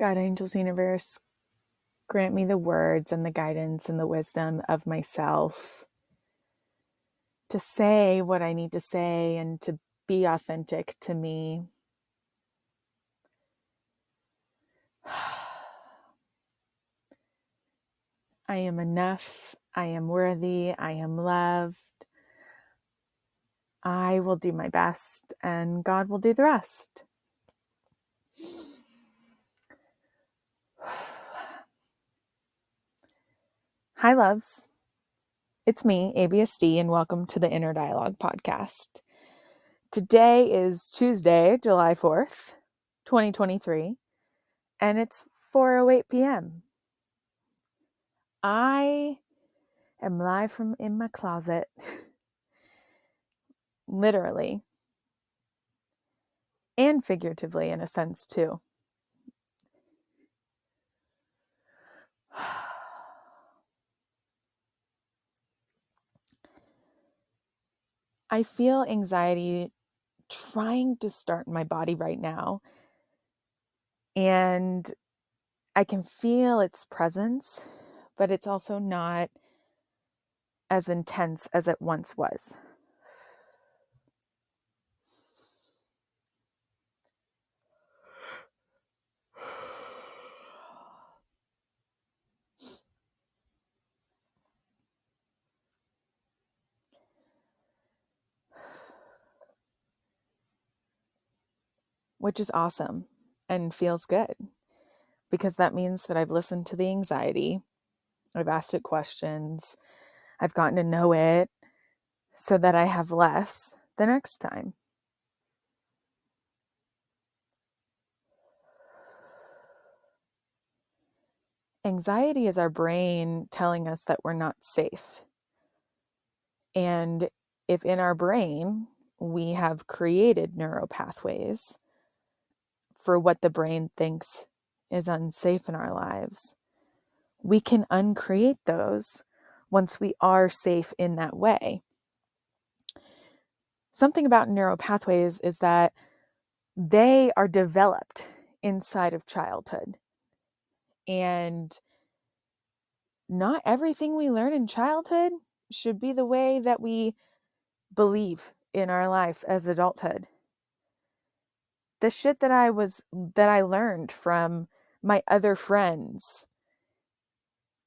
God, angels, universe, grant me the words and the guidance and the wisdom of myself to say what I need to say and to be authentic to me. I am enough. I am worthy. I am loved. I will do my best and God will do the rest. Hi, loves. It's me, ABSD, and welcome to the Inner Dialogue podcast. Today is Tuesday, July 4th, 2023, and it's 4:08 p.m. I am live from in my closet, literally, and figuratively in a sense too. I feel anxiety trying to start in my body right now, and I can feel its presence, but it's also not as intense as it once was. Which is awesome and feels good because that means that I've listened to the anxiety, I've asked it questions, I've gotten to know it so that I have less the next time. Anxiety is our brain telling us that we're not safe. And if in our brain we have created neural pathways for what the brain thinks is unsafe in our lives, we can uncreate those once we are safe in that way. Something about neural pathways is that they are developed inside of childhood. And not everything we learn in childhood should be the way that we believe in our life as adulthood. The shit that I learned from my other friends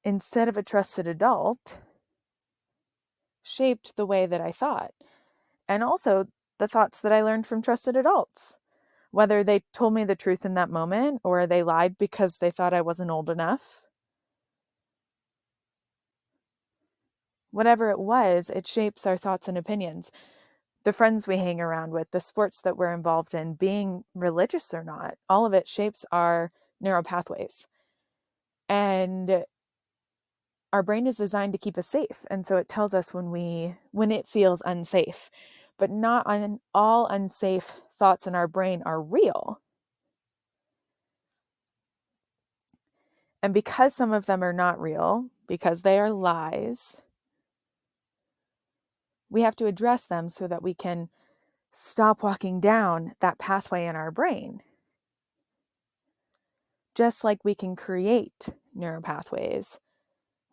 instead of a trusted adult shaped the way that I thought. And also the thoughts that I learned from trusted adults, whether they told me the truth in that moment or they lied because they thought I wasn't old enough. Whatever it was, it shapes our thoughts and opinions. The friends we hang around with, the sports that we're involved in, being religious or not, all of it shapes our neural pathways. And our brain is designed to keep us safe. And so it tells us when it feels unsafe. But not all unsafe thoughts in our brain are real. And because some of them are not real, because they are lies, we have to address them so that we can stop walking down that pathway in our brain. Just like we can create neural pathways,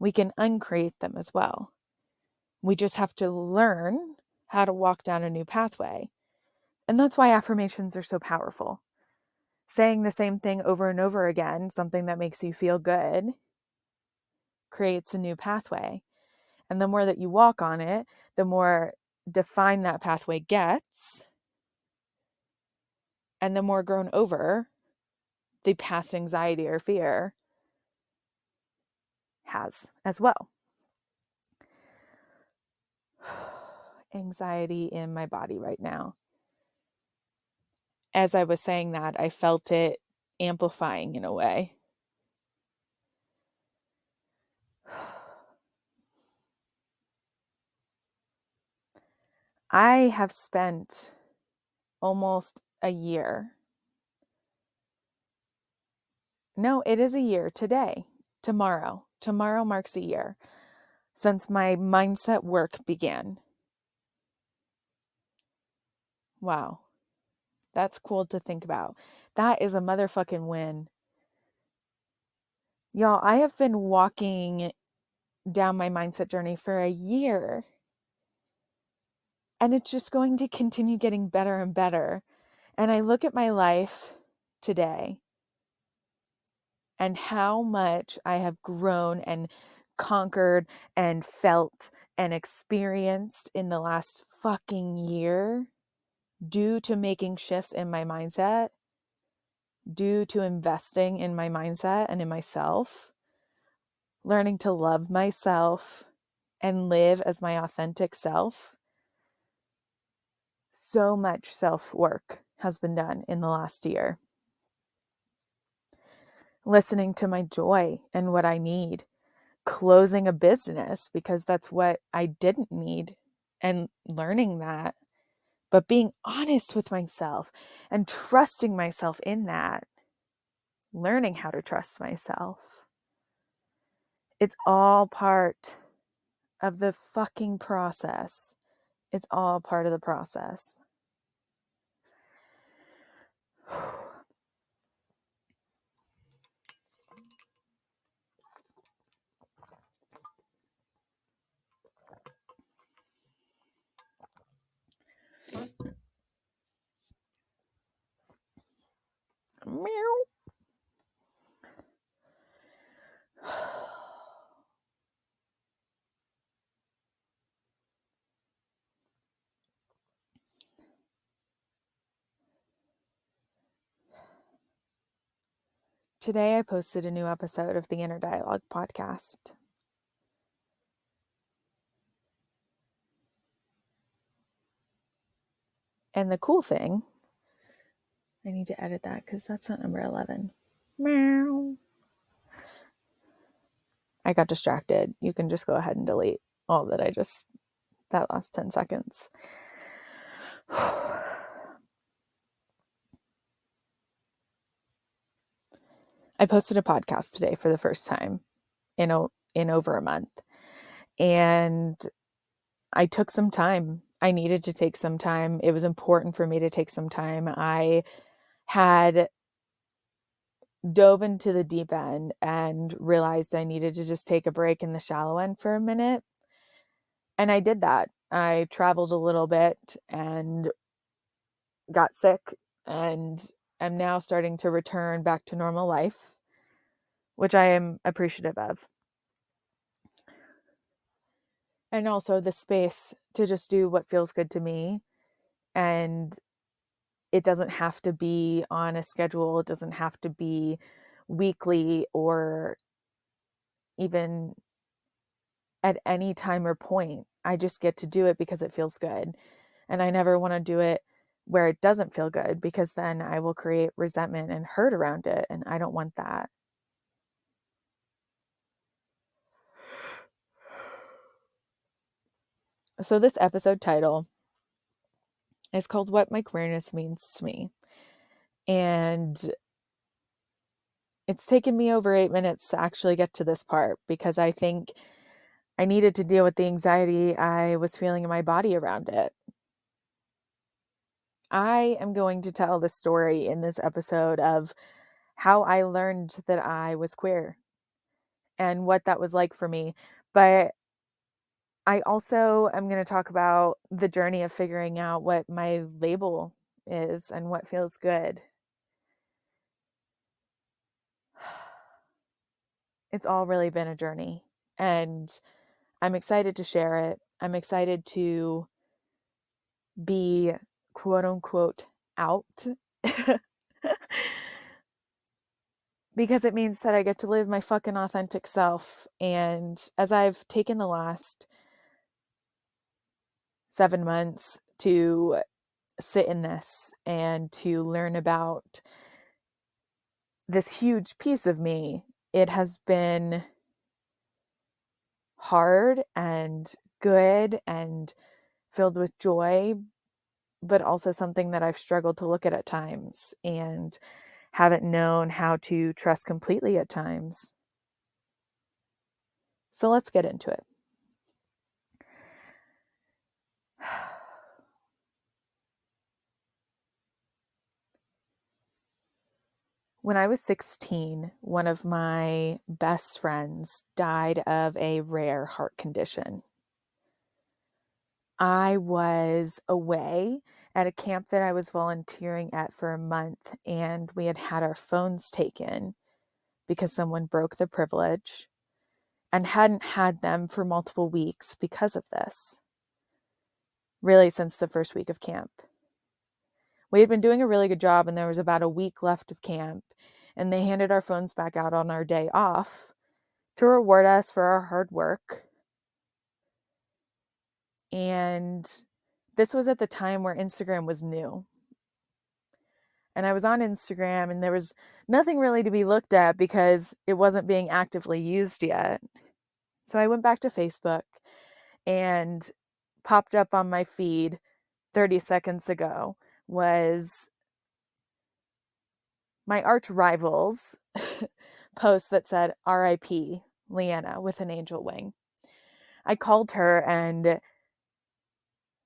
we can uncreate them as well. We just have to learn how to walk down a new pathway. And that's why affirmations are so powerful. Saying the same thing over and over again, something that makes you feel good, creates a new pathway. And the more that you walk on it, the more defined that pathway gets, and the more grown over the past anxiety or fear has as well. Anxiety in my body right now. As I was saying that, I felt it amplifying in a way. I have spent almost a year. No, it is a year today, tomorrow. Tomorrow marks a year since my mindset work began. Wow. That's cool to think about. That is a motherfucking win. Y'all, I have been walking down my mindset journey for a year, and it's just going to continue getting better and better. And I look at my life today and how much I have grown and conquered and felt and experienced in the last fucking year due to making shifts in my mindset, due to investing in my mindset and in myself, learning to love myself and live as my authentic self. So much self-work has been done in the last year. Listening to my joy and what I need, closing a business because that's what I didn't need, and learning that, but being honest with myself and trusting myself in that, learning how to trust myself. It's all part of the fucking process. It's all part of the process. Meow. Today I posted a new episode of the Inner Dialogue podcast. And the cool thing, I need to edit that because that's not number 11. Meow. I got distracted. You can just go ahead and delete all that last 10 seconds. I posted a podcast today for the first time in over a month. And I took some time. I needed to take some time. It was important for me to take some time. I had dove into the deep end and realized I needed to just take a break in the shallow end for a minute. And I did that. I traveled a little bit and got sick, and am now starting to return back to normal life, which I am appreciative of. And also the space to just do what feels good to me. And it doesn't have to be on a schedule. It doesn't have to be weekly or even at any time or point. I just get to do it because it feels good. And I never want to do it where it doesn't feel good, because then I will create resentment and hurt around it. And I don't want that. So this episode title is called What My Queerness Means to Me. And it's taken me over 8 minutes to actually get to this part, because I think I needed to deal with the anxiety I was feeling in my body around it. I am going to tell the story in this episode of how I learned that I was queer and what that was like for me. But I also am going to talk about the journey of figuring out what my label is and what feels good. It's all really been a journey, and I'm excited to share it. I'm excited to be quote unquote out because it means that I get to live my fucking authentic self. And as I've taken the last 7 months to sit in this and to learn about this huge piece of me, it has been hard and good and filled with joy, but also something that I've struggled to look at times and haven't known how to trust completely at times. So let's get into it. When I was 16, one of my best friends died of a rare heart condition. I was away at a camp that I was volunteering at for a month, and we had had our phones taken because someone broke the privilege and hadn't had them for multiple weeks because of this, really since the first week of camp. We had been doing a really good job, and there was about a week left of camp, and they handed our phones back out on our day off to reward us for our hard work. And this was at the time where Instagram was new. And I was on Instagram, and there was nothing really to be looked at because it wasn't being actively used yet. So I went back to Facebook, and popped up on my feed 30 seconds ago was my arch rival's post that said RIP Leanna with an angel wing. I called her and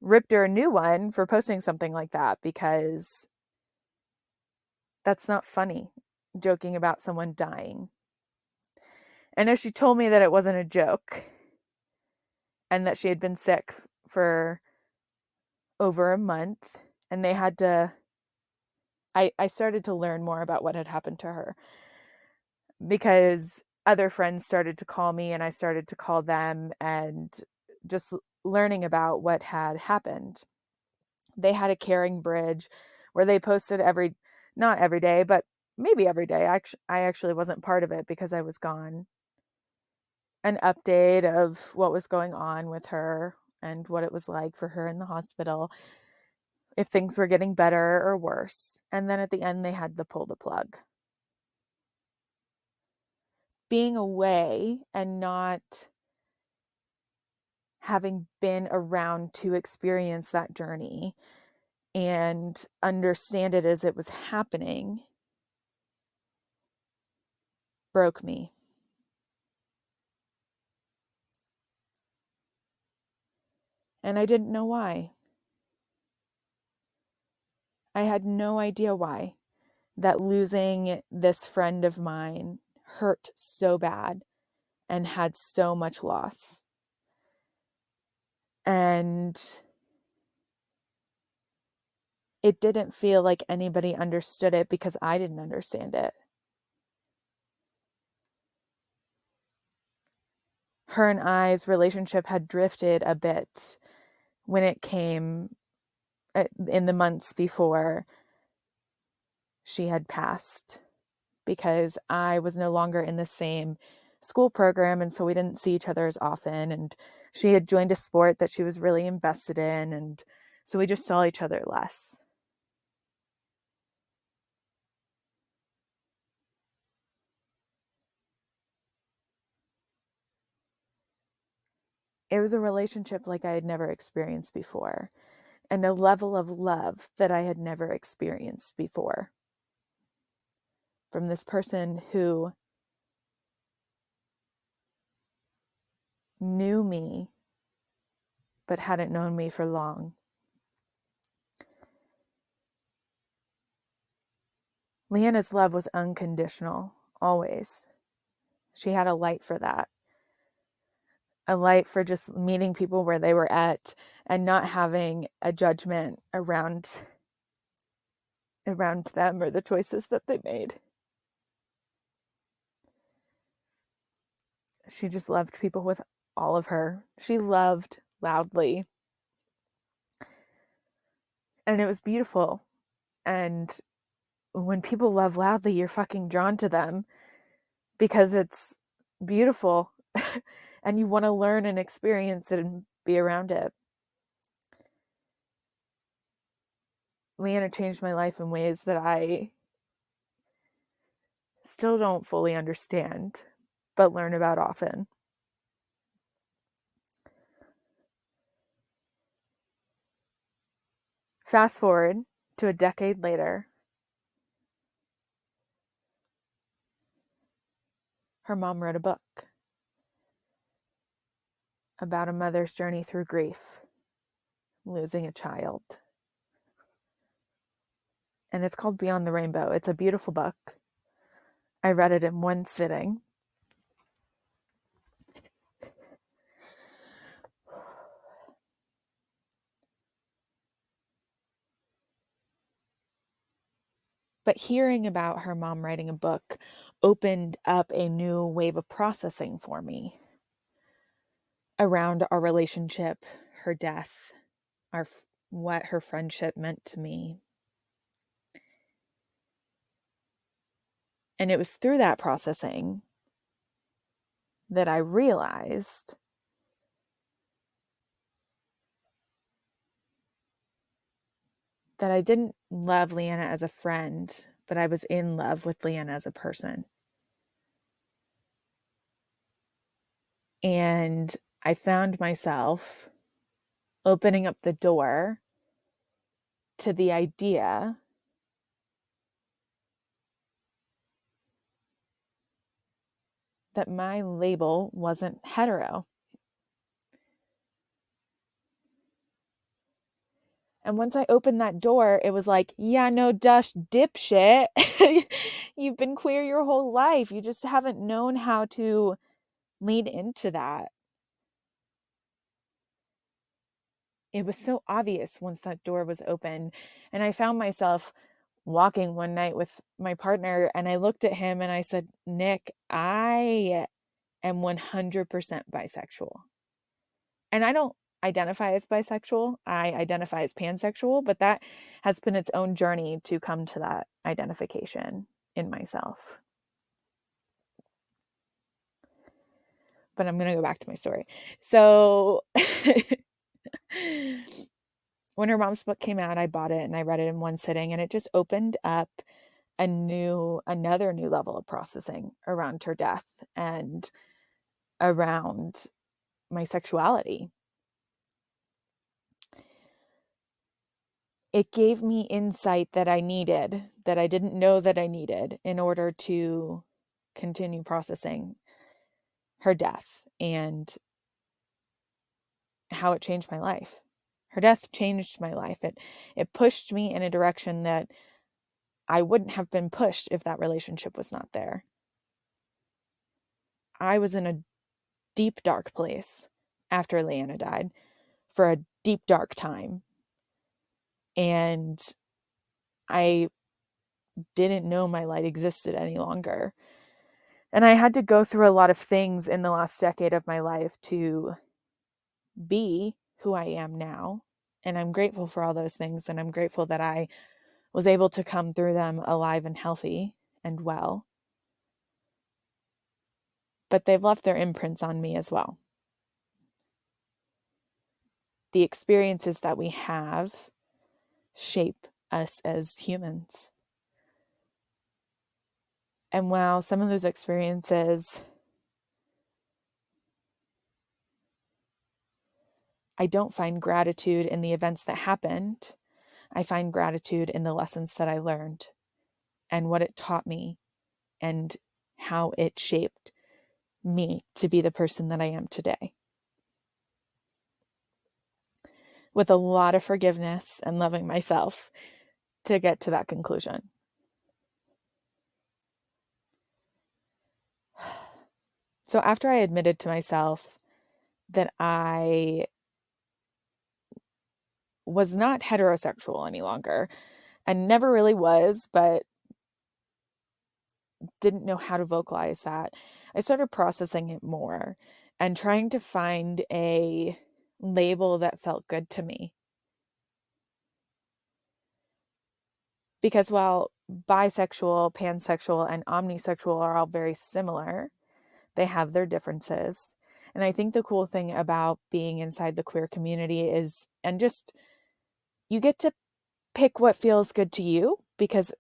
ripped her a new one for posting something like that, because that's not funny, joking about someone dying. And as she told me that it wasn't a joke and that she had been sick for over a month, and they had to, I started to learn more about what had happened to her, because other friends started to call me and I started to call them, and just learning about what had happened. They had a caring bridge where they posted not every day, but maybe every day. I actually wasn't part of it because I was gone. An update of what was going on with her and what it was like for her in the hospital, if things were getting better or worse. And then at the end, they had to pull the plug. Being away and not having been around to experience that journey and understand it as it was happening broke me. And I didn't know why. I had no idea why that losing this friend of mine hurt so bad and had so much loss. And it didn't feel like anybody understood it because I didn't understand it. Her and I's relationship had drifted a bit when it came in the months before she had passed, because I was no longer in the same school program, and so we didn't see each other as often, and she had joined a sport that she was really invested in, and so we just saw each other less. It was a relationship like I had never experienced before, and a level of love that I had never experienced before, from this person who knew me but hadn't known me for long. Leanna's love was unconditional, always. She had a light for that. A light for just meeting people where they were at and not having a judgment around them or the choices that they made. She just loved people with all of her. She loved loudly. And it was beautiful. And when people love loudly, you're fucking drawn to them because it's beautiful and you want to learn and experience it and be around it. Leanna changed my life in ways that I still don't fully understand, but learn about often. Fast forward to a decade later, her mom wrote a book about a mother's journey through grief, losing a child. And it's called Beyond the Rainbow. It's a beautiful book. I read it in one sitting. But hearing about her mom writing a book opened up a new wave of processing for me around our relationship, her death, what her friendship meant to me. And it was through that processing that I realized that I didn't love Leanna as a friend, but I was in love with Leanna as a person. And I found myself opening up the door to the idea that my label wasn't hetero. And once I opened that door, it was like, yeah, no, Dush, dipshit. You've been queer your whole life. You just haven't known how to lean into that. It was so obvious once that door was open. And I found myself walking one night with my partner, and I looked at him and I said, Nick, I am 100% bisexual. And I don't identify as bisexual. I identify as pansexual, but that has been its own journey to come to that identification in myself. But I'm going to go back to my story. So when her mom's book came out, I bought it and I read it in one sitting, and it just opened up another new level of processing around her death and around my sexuality. It gave me insight that I needed, that I didn't know that I needed, in order to continue processing her death and how it changed my life. Her death changed my life. It pushed me in a direction that I wouldn't have been pushed if that relationship was not there. I was in a deep, dark place after Leanna died for a deep, dark time. And I didn't know my light existed any longer. And I had to go through a lot of things in the last decade of my life to be who I am now. And I'm grateful for all those things. And I'm grateful that I was able to come through them alive and healthy and well. But they've left their imprints on me as well. The experiences that we have shape us as humans. And while some of those experiences, I don't find gratitude in the events that happened, I find gratitude in the lessons that I learned and what it taught me and how it shaped me to be the person that I am today. With a lot of forgiveness and loving myself to get to that conclusion. So after I admitted to myself that I was not heterosexual any longer, and never really was, but didn't know how to vocalize that, I started processing it more and trying to find a label that felt good to me. Because while bisexual, pansexual, and omnisexual are all very similar, they have their differences. And I think the cool thing about being inside the queer community is, and just, you get to pick what feels good to you, because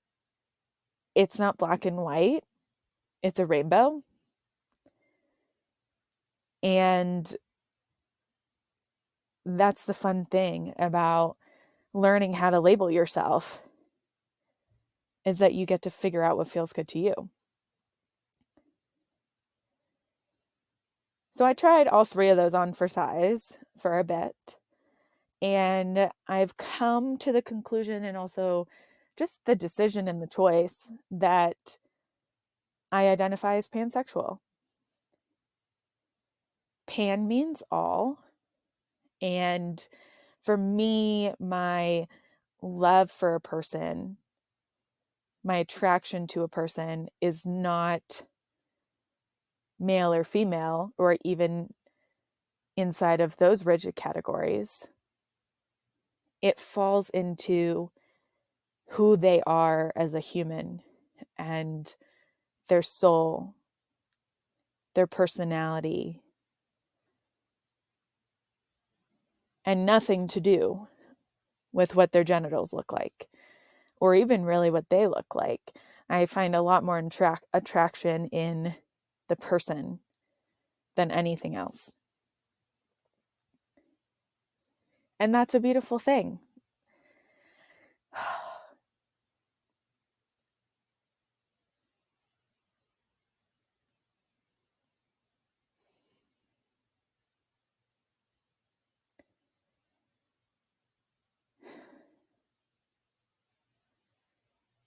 it's not black and white, it's a rainbow. And that's the fun thing about learning how to label yourself, is that you get to figure out what feels good to you. So I tried all three of those on for size for a bit. And I've come to the conclusion, and also just the decision and the choice, that I identify as pansexual. Pan means all. And for me, my love for a person, my attraction to a person is not male or female, or even inside of those rigid categories. It falls into who they are as a human and their soul, their personality, and nothing to do with what their genitals look like, or even really what they look like. I find a lot more attraction in the person than anything else. And that's a beautiful thing.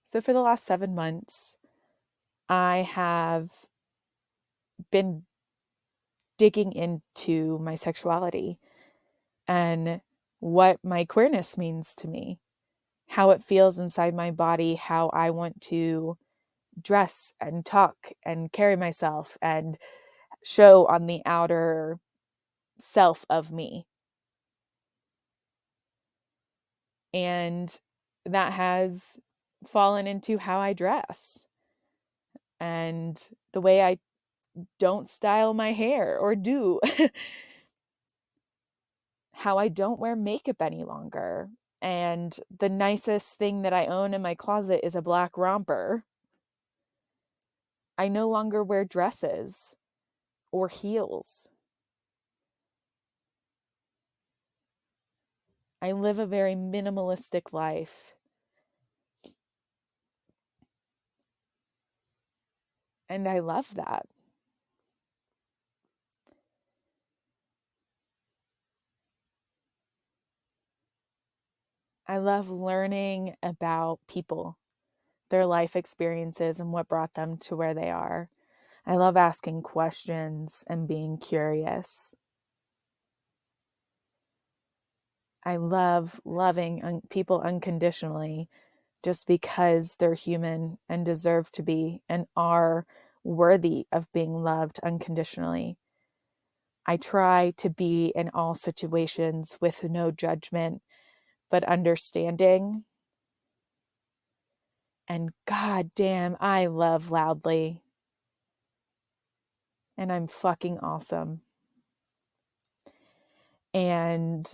So for the last 7 months, I have been digging into my sexuality and what my queerness means to me, how it feels inside my body, how I want to dress and talk and carry myself and show on the outer self of me. And that has fallen into how I dress and the way I don't style my hair or do, how I don't wear makeup any longer. And the nicest thing that I own in my closet is a black romper. I no longer wear dresses or heels. I live a very minimalistic life. And I love that. I love learning about people, their life experiences, and what brought them to where they are. I love asking questions and being curious. I love loving people unconditionally just because they're human and deserve to be and are worthy of being loved unconditionally. I try to be in all situations with no judgment, but understanding. And god damn, I love loudly. And I'm fucking awesome. And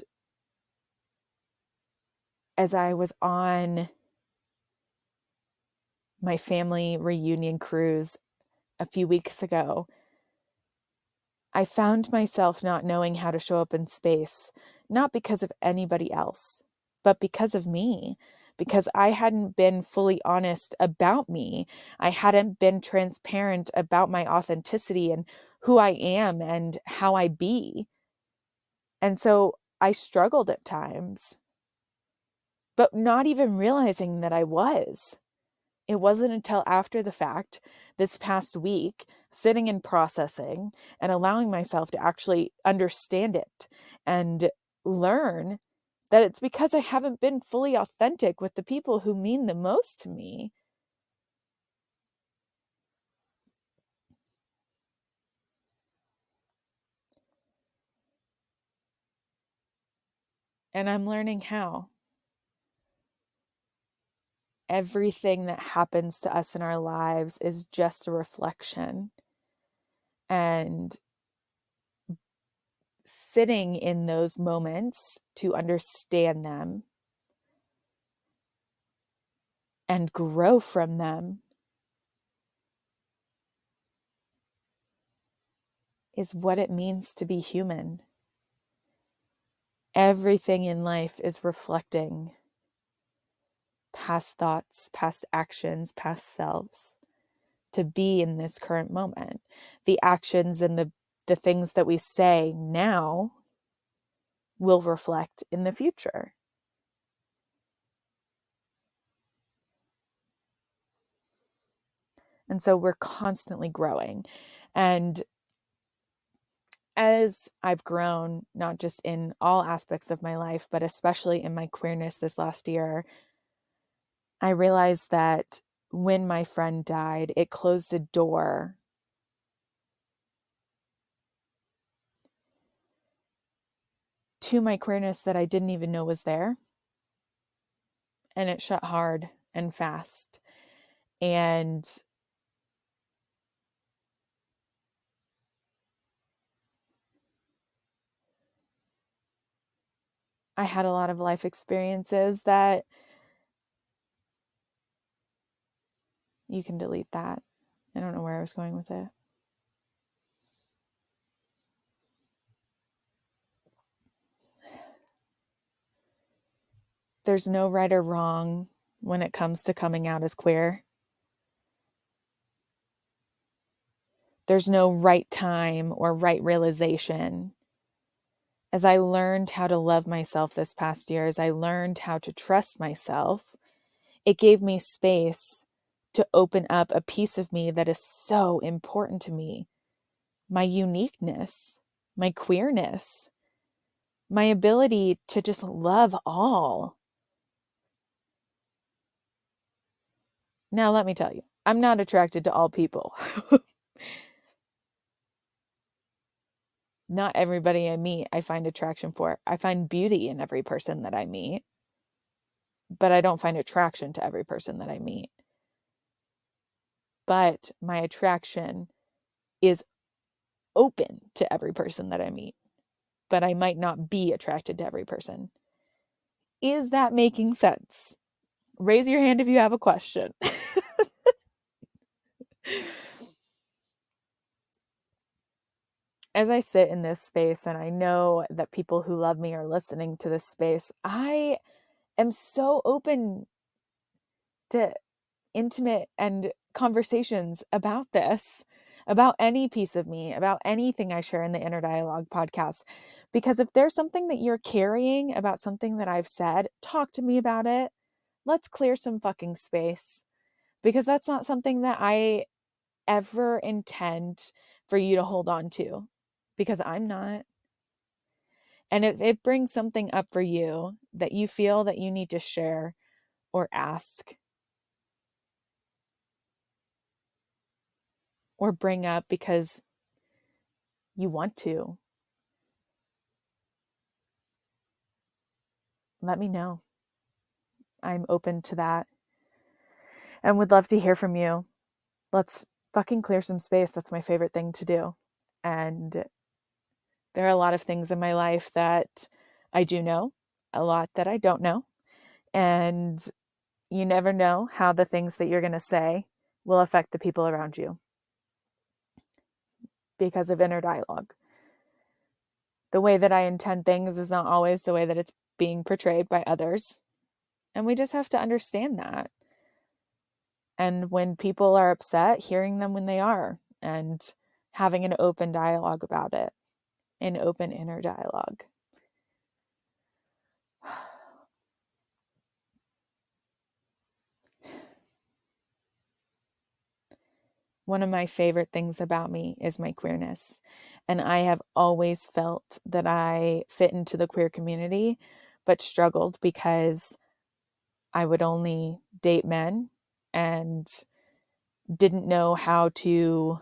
as I was on my family reunion cruise a few weeks ago, I found myself not knowing how to show up in space, not because of anybody else, but because of me, because I hadn't been fully honest about me. I hadn't been transparent about my authenticity and who I am and how I be. And so I struggled at times, but not even realizing that I was. It wasn't until after the fact, this past week, sitting and processing and allowing myself to actually understand it and learn that it's because I haven't been fully authentic with the people who mean the most to me. And I'm learning how. Everything that happens to us in our lives is just a reflection. And sitting in those moments to understand them and grow from them is what it means to be human. Everything in life is reflecting past thoughts, past actions, past selves to be in this current moment. The actions and the things that we say now will reflect in the future. And so we're constantly growing. And as I've grown, not just in all aspects of my life, but especially in my queerness this last year, I realized that when my friend died, it closed a door to my queerness that I didn't even know was there. And it shut hard and fast. And I had a lot of life experiences that you can delete that. I don't know where I was going with it. There's no right or wrong when it comes to coming out as queer. There's no right time or right realization. As I learned how to love myself this past year, as I learned how to trust myself, it gave me space to open up a piece of me that is so important to me. My uniqueness, my queerness, my ability to just love all. Now, let me tell you, I'm not attracted to all people. Not everybody I meet, I find attraction for. I find beauty in every person that I meet, but I don't find attraction to every person that I meet. But my attraction is open to every person that I meet, but I might not be attracted to every person. Is that making sense? Raise your hand if you have a question. As I sit in this space, and I know that people who love me are listening to this space, I am so open to intimate and conversations about this, about any piece of me, about anything I share in the Inner Dialogue podcast. Because if there's something that you're carrying about something that I've said, talk to me about it. Let's clear some fucking space, because that's not something that I ever intend for you to hold on to, because I'm not. And if it brings something up for you that you feel that you need to share or ask or bring up because you want to, let me know. I'm open to that and would love to hear from you. Let's fucking clear some space. That's my favorite thing to do. And there are a lot of things in my life that I do know, a lot that I don't know. And you never know how the things that you're going to say will affect the people around you because of inner dialogue. The way that I intend things is not always the way that it's being portrayed by others. And we just have to understand that. And when people are upset, hearing them when they are and having an open dialogue about it, an open inner dialogue. One of my favorite things about me is my queerness. And I have always felt that I fit into the queer community, but struggled because I would only date men and didn't know how to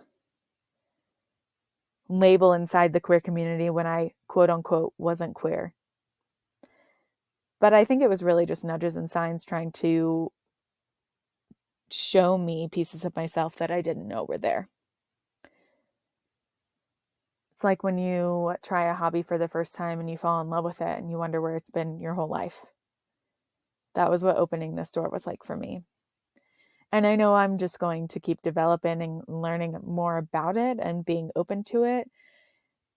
label inside the queer community when I, quote unquote, wasn't queer. But I think it was really just nudges and signs trying to show me pieces of myself that I didn't know were there. It's like when you try a hobby for the first time and you fall in love with it and you wonder where it's been your whole life. That was what opening this door was like for me. And I know I'm just going to keep developing and learning more about it and being open to it.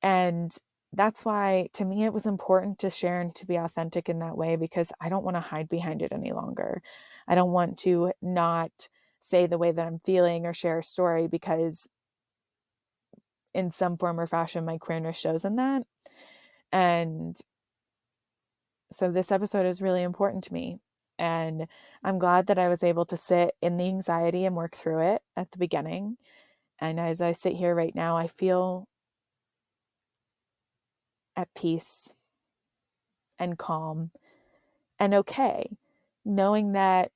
And that's why, to me, it was important to share and to be authentic in that way, because I don't want to hide behind it any longer. I don't want to not say the way that I'm feeling or share a story because in some form or fashion, my queerness shows in that. And so this episode is really important to me. And I'm glad that I was able to sit in the anxiety and work through it at the beginning. And as I sit here right now, I feel at peace and calm and okay, knowing that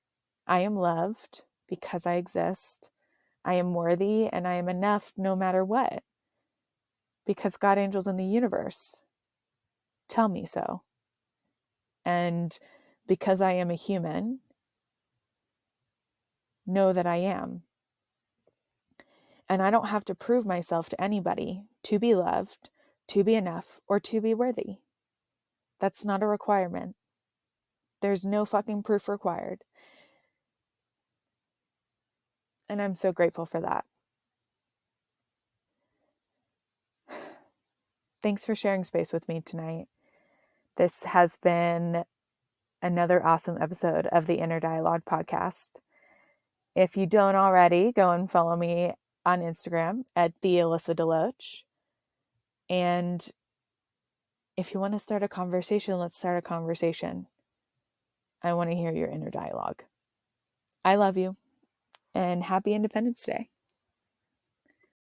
I am loved because I exist. I am worthy and I am enough no matter what, because God, angels, in the universe tell me so. And because I am a human, know that I am. And I don't have to prove myself to anybody to be loved, to be enough, or to be worthy. That's not a requirement. There's no fucking proof required. And I'm so grateful for that. Thanks for sharing space with me tonight. This has been another awesome episode of the Inner Dialogue podcast. If you don't already, go and follow me on Instagram at the Alyssa Deloach. And if you want to start a conversation, let's start a conversation. I want to hear your inner dialogue. I love you, and happy Independence Day.